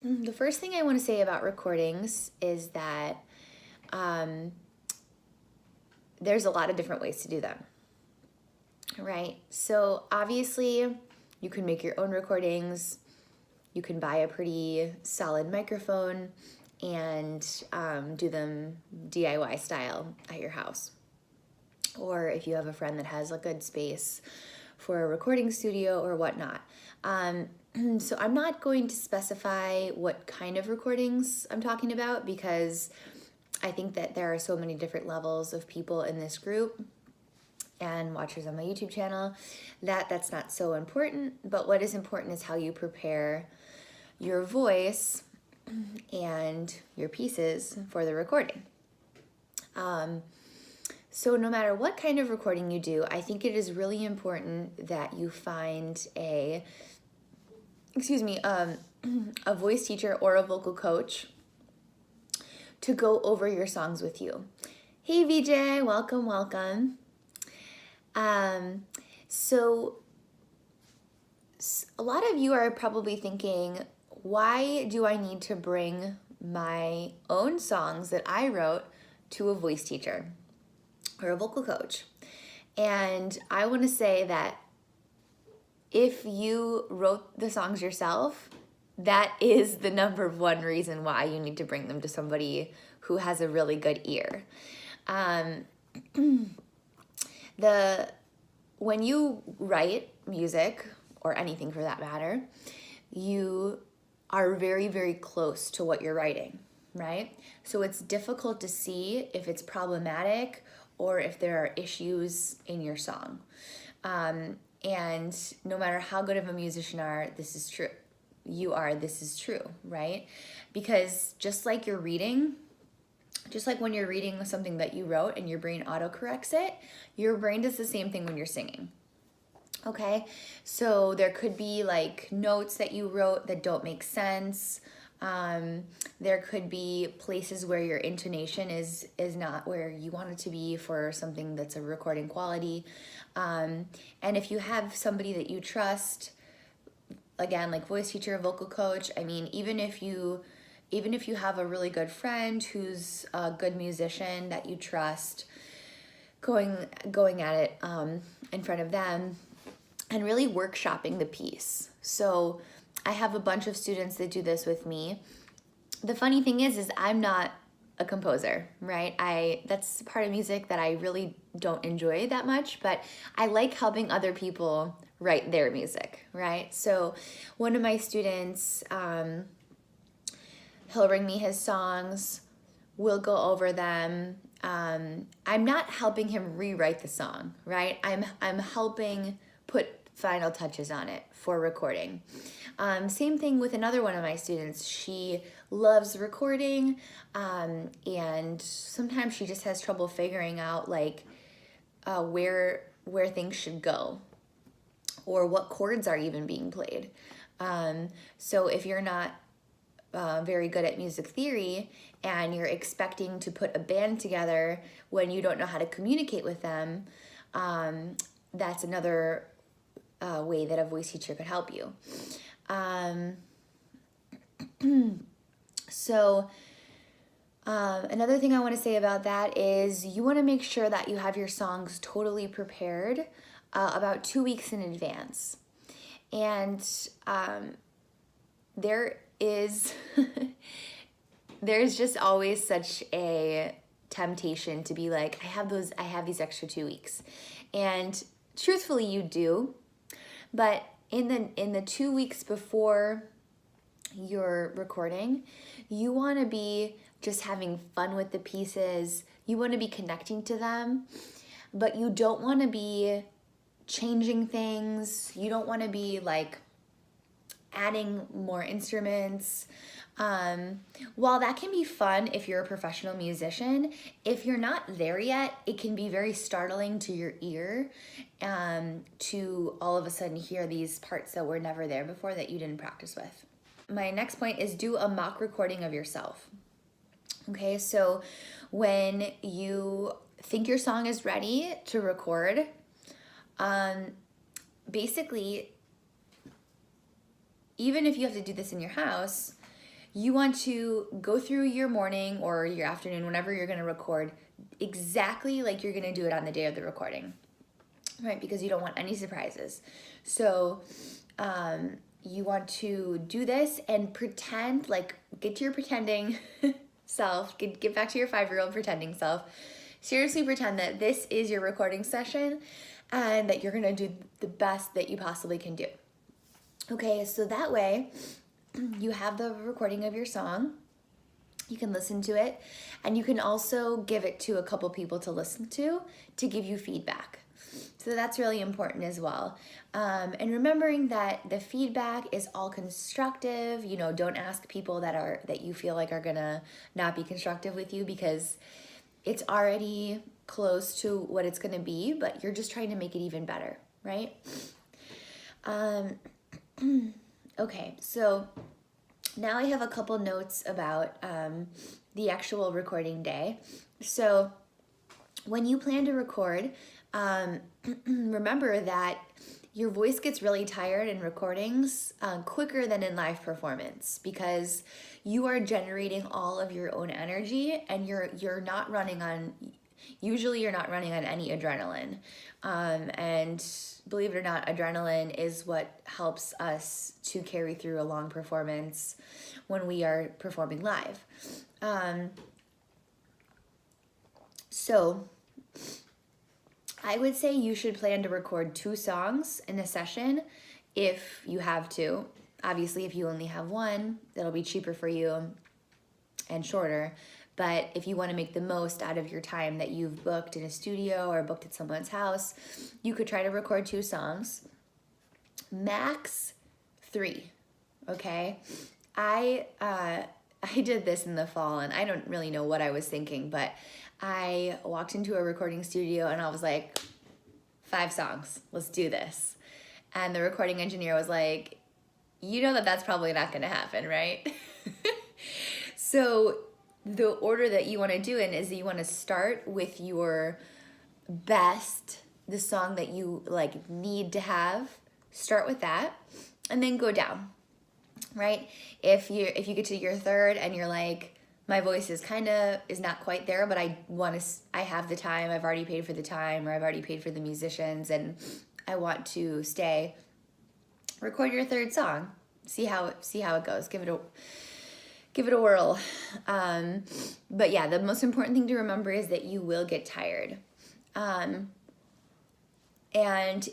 The first thing I want to say about recordings is that there's a lot of different ways to do them, right? So obviously, you can make your own recordings. You can buy a pretty solid microphone and do them DIY style at your house. Or if you have a friend that has a good space for a recording studio or whatnot. So I'm not going to specify what kind of recordings I'm talking about because I think that there are so many different levels of people in this group and watchers on my YouTube channel that that's not so important. But what is important is how you prepare your voice and your pieces for the recording. So no matter what kind of recording you do, I think it is really important that you find a voice teacher or a vocal coach to go over your songs with you. Hey VJ, welcome, welcome. So a lot of you are probably thinking, why do I need to bring my own songs that I wrote to a voice teacher or a vocal coach? And I want to say that if you wrote the songs yourself, that is the number one reason why you need to bring them to somebody who has a really good ear. When you write music, or anything for that matter, you are very, very close to what you're writing, right? So it's difficult to see if it's problematic or if there are issues in your song. And no matter how good of a musician this is true. This is true, right? Because just like when you're reading something that you wrote and your brain autocorrects it, your brain does the same thing when you're singing. Okay, so there could be like notes that you wrote that don't make sense. There could be places where your intonation is not where you want it to be for something that's a recording quality. And if you have somebody that you trust, again, like voice teacher, vocal coach, I mean, even if you have a really good friend who's a good musician that you trust, going at it in front of them and really workshopping the piece. So I have a bunch of students that do this with me. The funny thing is I'm not a composer, right? That's part of music that I really don't enjoy that much, but I like helping other people write their music, right? So one of my students, he'll bring me his songs, we'll go over them. I'm not helping him rewrite the song, right? I'm helping put final touches on it for recording. Same thing with another one of my students. She loves recording, and sometimes she just has trouble figuring out like where things should go or what chords are even being played. So if you're not very good at music theory and you're expecting to put a band together when you don't know how to communicate with them, that's another way that a voice teacher could help you. So another thing I want to say about that is you want to make sure that you have your songs totally prepared about 2 weeks in advance. And there's just always such a temptation to be like, I have these extra 2 weeks. And truthfully, you do. But in the 2 weeks before your recording, you want to be just having fun with the pieces. You want to be connecting to them, but you don't want to be changing things. You don't want to be like adding more instruments. While that can be fun if you're a professional musician, if you're not there yet, it can be very startling to your ear to all of a sudden hear these parts that were never there before that you didn't practice with. My next point is do a mock recording of yourself. Okay, so when you think your song is ready to record, basically, even if you have to do this in your house, you want to go through your morning or your afternoon, whenever you're going to record, exactly like you're going to do it on the day of the recording, right? Because you don't want any surprises. So you want to do this and pretend, like, get to your pretending self, get back to your 5-year-old pretending self. Seriously pretend that this is your recording session and that you're going to do the best that you possibly can do. Okay, so that way you have the recording of your song. You can listen to it, and you can also give it to a couple people to listen to give you feedback. So that's really important as well. And remembering that the feedback is all constructive. You know, don't ask people that you feel like are gonna not be constructive with you, because it's already close to what it's gonna be, but you're just trying to make it even better, right? Okay, so now I have a couple notes about the actual recording day. So when you plan to record, remember that your voice gets really tired in recordings quicker than in live performance, because you are generating all of your own energy, and you're not running on, usually you're not running on any adrenaline. And believe it or not, adrenaline is what helps us to carry through a long performance when we are performing live. So I would say you should plan to record 2 songs in a session if you have to. Obviously, if you only have one, that'll be cheaper for you and shorter. But if you want to make the most out of your time that you've booked in a studio or booked at someone's house, you could try to record 2 songs, max 3, okay? I did this in the fall, and I don't really know what I was thinking, but I walked into a recording studio and I was like, 5 songs, let's do this. And the recording engineer was like, you know that's probably not gonna happen, right? So the order that you wanna do it is that you wanna start with your best, the song that you like need to have, start with that, and then go down, right? If you get to your 3rd and you're like, my voice is not quite there, but I have the time, I've already paid for the time, or I've already paid for the musicians, and I want to stay, record your 3rd song. See how it goes. Give it a whirl. But yeah, the most important thing to remember is that you will get tired. And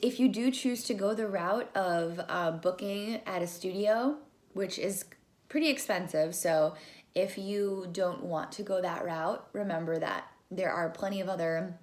if you do choose to go the route of booking at a studio, which is pretty expensive, so if you don't want to go that route, remember that there are plenty of other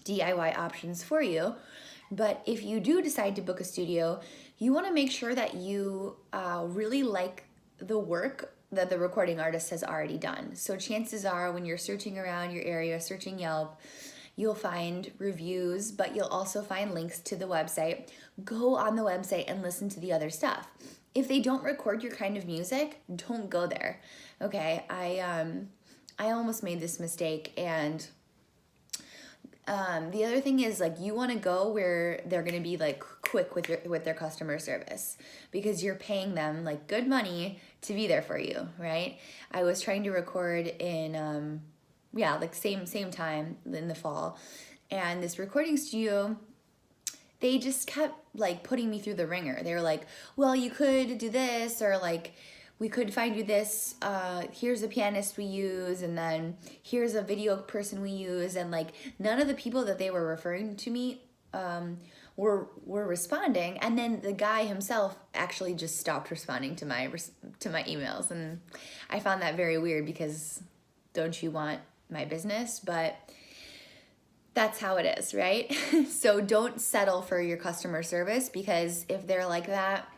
DIY options for you. But if you do decide to book a studio, you want to make sure that you really like the work that the recording artist has already done. So chances are, when you're searching around your area, searching Yelp, you'll find reviews, but you'll also find links to the website. Go on the website and listen to the other stuff. If they don't record your kind of music, don't go there. Okay, I almost made this mistake, and the other thing is, like, you want to go where they're going to be like quick with their customer service, because you're paying them like good money to be there for you, right? I was trying to record in like same time in the fall, and this recording studio, they just kept like putting me through the ringer. They were like, well, you could do this, or like, we could find you this, here's a pianist we use, and then here's a video person we use, and like none of the people that they were referring to me were responding, and then the guy himself actually just stopped responding to my emails, and I found that very weird, because don't you want my business? But that's how it is, right? So don't settle for your customer service, because if they're like that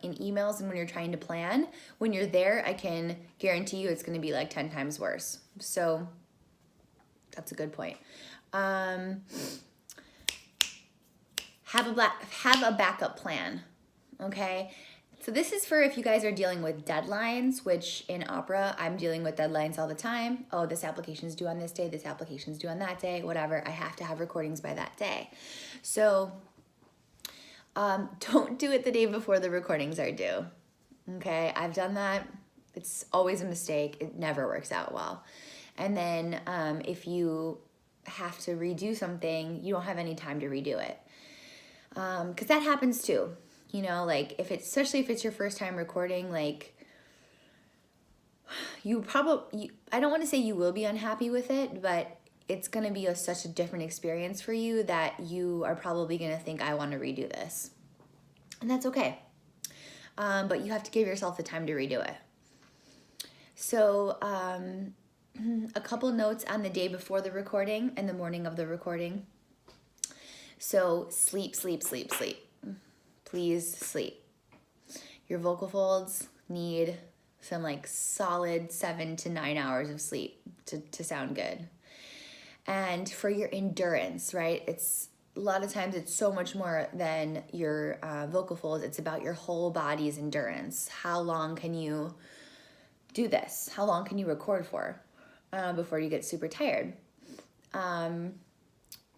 in emails and when you're trying to plan, when you're there, I can guarantee you it's going to be like 10 times worse. So that's a good point. Have a backup plan, okay? So this is for if you guys are dealing with deadlines, which in opera, I'm dealing with deadlines all the time. Oh, this application is due on this day, this application is due on that day, whatever. I have to have recordings by that day. So don't do it the day before the recordings are due, okay? I've done that It's always a mistake. It never works out well. And then if you have to redo something, you don't have any time to redo it. Because that happens too. You know, like especially if it's your first time recording, like I don't want to say you will be unhappy with it, but it's going to be such a different experience for you that you are probably going to think, I want to redo this. And that's okay. But you have to give yourself the time to redo it. So a couple notes on the day before the recording and the morning of the recording. So sleep, sleep, sleep, sleep. Please sleep. Your vocal folds need some like solid 7 to 9 hours of sleep to sound good. And for your endurance, right? A lot of times it's so much more than your vocal folds. It's about your whole body's endurance. How long can you do this? How long can you record for before you get super tired?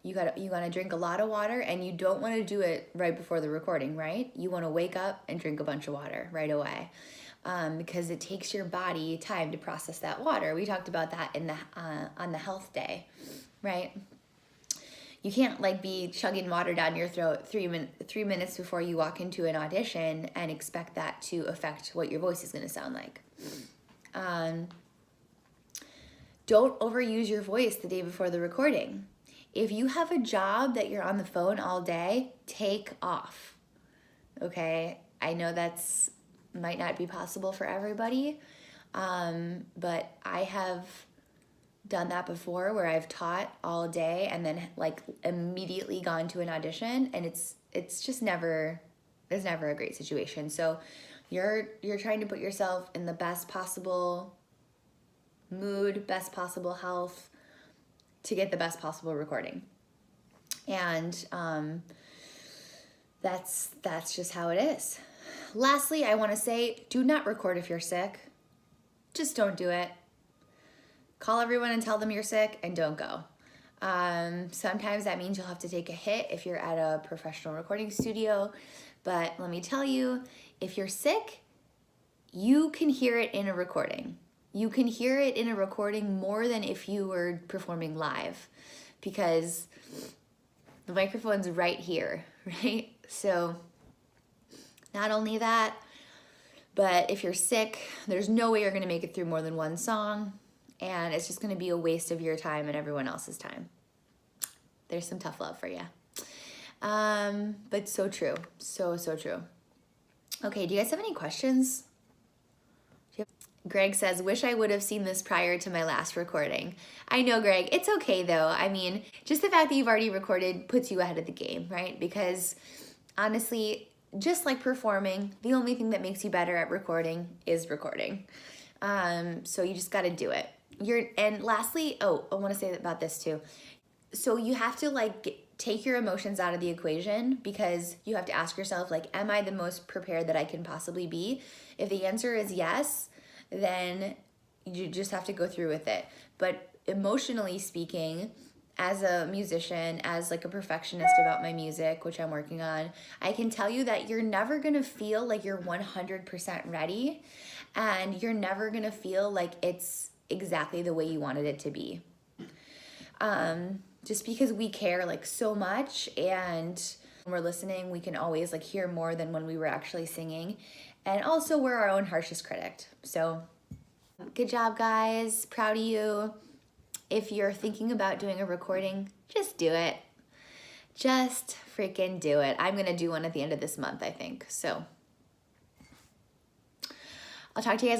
You gotta drink a lot of water, and you don't want to do it right before the recording, right? You want to wake up and drink a bunch of water right away, because it takes your body time to process that water. We talked about that in the on the health day, right? You can't like be chugging water down your throat 3 minutes before you walk into an audition and expect that to affect what your voice is going to sound like. Don't overuse your voice the day before the recording. If you have a job that you're on the phone all day, take off. Okay? I know might not be possible for everybody, but I have done that before where I've taught all day and then like immediately gone to an audition, and it's just never a great situation. So you're trying to put yourself in the best possible mood, best possible health to get the best possible recording. And that's just how it is. Lastly, I want to say, do not record if you're sick. Just don't do it. Call everyone and tell them you're sick and don't go. Sometimes that means you'll have to take a hit if you're at a professional recording studio. But let me tell you, if you're sick, you can hear it in a recording. You can hear it in a recording more than if you were performing live, because the microphone's right here, right? So not only that, but if you're sick, there's no way you're going to make it through more than one song, and it's just going to be a waste of your time and everyone else's time. There's some tough love for you. But so true. So true. Okay, do you guys have any questions? Greg says, wish I would have seen this prior to my last recording. I know, Greg. It's okay, though. I mean, just the fact that you've already recorded puts you ahead of the game, right? Because honestly, just like performing, the only thing that makes you better at recording is recording. So you just got to do it. And lastly, I want to say about this too. So you have to take your emotions out of the equation, because you have to ask yourself, am I the most prepared that I can possibly be? If the answer is yes, then you just have to go through with it. But emotionally speaking, as a musician, as a perfectionist about my music, which I'm working on, I can tell you that you're never gonna feel like you're 100% ready, and you're never gonna feel like it's exactly the way you wanted it to be. Just because we care so much, and when we're listening, we can always hear more than when we were actually singing. And also, we're our own harshest critic. So good job, guys. Proud of you. If you're thinking about doing a recording, just do it. Just freaking do it. I'm going to do one at the end of this month, I think. So I'll talk to you guys later.